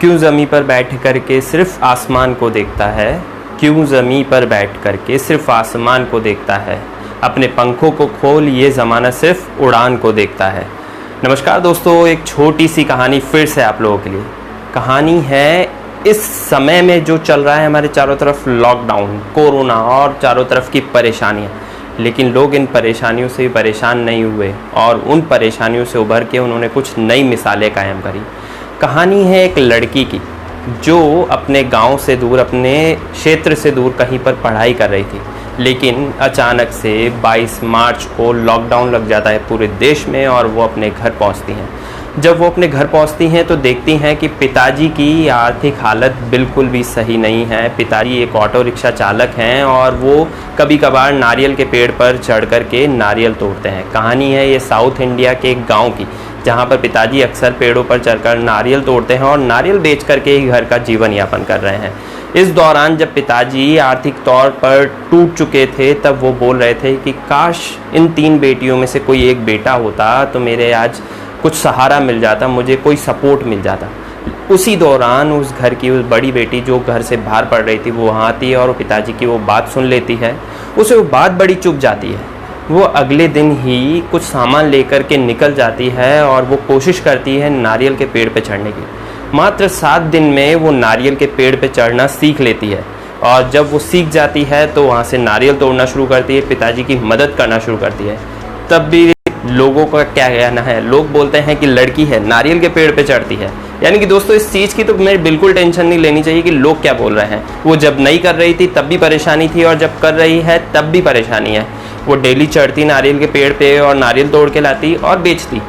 क्यों ज़मीं पर बैठ कर के सिर्फ आसमान को देखता है, क्यों ज़मीं पर बैठ कर के सिर्फ आसमान को देखता है, अपने पंखों को खोल ये ज़माना सिर्फ उड़ान को देखता है। नमस्कार दोस्तों, एक छोटी सी कहानी फिर से आप लोगों के लिए। कहानी है इस समय में जो चल रहा है हमारे चारों तरफ, लॉकडाउन, कोरोना और चारों तरफ की परेशानियाँ। लेकिन लोग इन परेशानियों से परेशान नहीं हुए और उन परेशानियों से उभर के उन्होंने कुछ नई मिसालें कायम करी। कहानी है एक लड़की की जो अपने गांव से दूर, अपने क्षेत्र से दूर कहीं पर पढ़ाई कर रही थी। लेकिन अचानक से 22 मार्च को लॉकडाउन लग जाता है पूरे देश में और वो अपने घर पहुंचती हैं। जब वो अपने घर पहुंचती हैं तो देखती हैं कि पिताजी की आर्थिक हालत बिल्कुल भी सही नहीं है। पिताजी एक ऑटो रिक्शा चालक हैं और वो कभी कभार नारियल के पेड़ पर चढ़ कर के नारियल तोड़ते हैं। कहानी है ये साउथ इंडिया के एक गांव की, जहां पर पिताजी अक्सर पेड़ों पर चढ़कर नारियल तोड़ते हैं और नारियल बेच करके ही घर का जीवन यापन कर रहे हैं। इस दौरान जब पिताजी आर्थिक तौर पर टूट चुके थे, तब वो बोल रहे थे कि काश इन 3 बेटियों में से कोई एक बेटा होता तो मेरे आज कुछ सहारा मिल जाता, मुझे कोई सपोर्ट मिल जाता। उसी दौरान उस घर की उस बड़ी बेटी जो घर से बाहर पड़ रही थी वो वहाँ आती है और पिताजी की वो बात सुन लेती है। उसे वो बात बड़ी चुभ जाती है। वो अगले दिन ही कुछ सामान लेकर के निकल जाती है और वो कोशिश करती है नारियल के पेड़ पे चढ़ने की। मात्र 7 दिन में वो नारियल के पेड़ पे चढ़ना सीख लेती है और जब वो सीख जाती है तो वहाँ से नारियल तोड़ना शुरू करती है, पिताजी की मदद करना शुरू करती है। तब भी लोगों का क्या कहना है, लोग बोलते हैं कि लड़की है, नारियल के पेड़ पे चढ़ती है। यानी कि दोस्तों इस चीज़ की तो मैं बिल्कुल टेंशन नहीं लेनी चाहिए कि लोग क्या बोल रहे हैं। वो जब नहीं कर रही थी तब भी परेशानी थी और जब कर रही है तब भी परेशानी है। वो डेली चढ़ती नारियल के पेड़ पे और नारियल तोड़ के लाती और बेचती।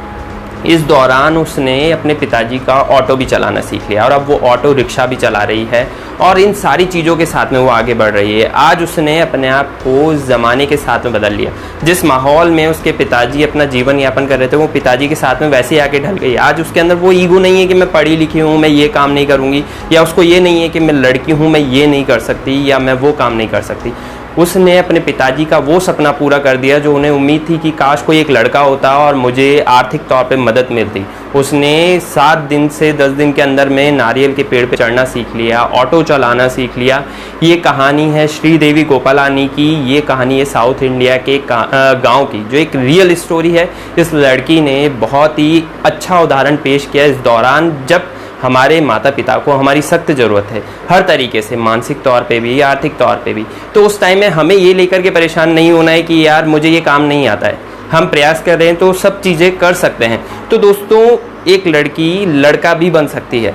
इस दौरान उसने अपने पिताजी का ऑटो भी चलाना सीख लिया और अब वो ऑटो रिक्शा भी चला रही है और इन सारी चीज़ों के साथ में वो आगे बढ़ रही है। आज उसने अपने आप को ज़माने के साथ में बदल लिया। जिस माहौल में उसके पिताजी अपना जीवन यापन कर रहे थे वो पिताजी के साथ में वैसे ही आके ढल गई। आज उसके अंदर वो ईगो नहीं है कि मैं पढ़ी लिखी हूँ, मैं ये काम नहीं करूँगी, या उसको ये नहीं है कि मैं लड़की हूँ, मैं ये नहीं कर सकती या मैं वो काम नहीं कर सकती। उसने अपने पिताजी का वो सपना पूरा कर दिया जो उन्हें उम्मीद थी कि काश कोई एक लड़का होता और मुझे आर्थिक तौर पे मदद मिलती। उसने 7 दिन से 10 दिन के अंदर में नारियल के पेड़ पे चढ़ना सीख लिया, ऑटो चलाना सीख लिया। ये कहानी है श्रीदेवी गोपालानी की। ये कहानी है साउथ इंडिया के गांव की, जो एक रियल स्टोरी है। इस लड़की ने बहुत ही अच्छा उदाहरण पेश किया इस दौरान जब हमारे माता पिता को हमारी सख्त ज़रूरत है, हर तरीके से, मानसिक तौर पे भी, आर्थिक तौर पे भी। तो उस टाइम में हमें ये लेकर के परेशान नहीं होना है कि यार मुझे ये काम नहीं आता है। हम प्रयास कर रहे हैं तो सब चीज़ें कर सकते हैं। तो दोस्तों एक लड़की लड़का भी बन सकती है।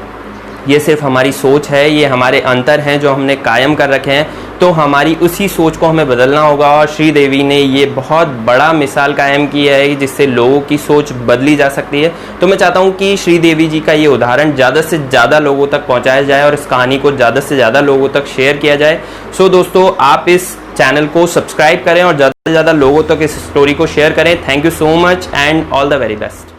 ये सिर्फ हमारी सोच है, ये हमारे अंतर हैं जो हमने कायम कर रखे हैं। तो हमारी उसी सोच को हमें बदलना होगा और श्रीदेवी ने ये बहुत बड़ा मिसाल कायम किया है जिससे लोगों की सोच बदली जा सकती है। तो मैं चाहता हूँ कि श्रीदेवी जी का ये उदाहरण ज़्यादा से ज़्यादा लोगों तक पहुँचाया जाए और इस कहानी को ज़्यादा से ज़्यादा लोगों तक शेयर किया जाए। सो दोस्तों आप इस चैनल को सब्सक्राइब करें और ज़्यादा से ज़्यादा लोगों तक इस स्टोरी को शेयर करें। Thank you so much and all the very best.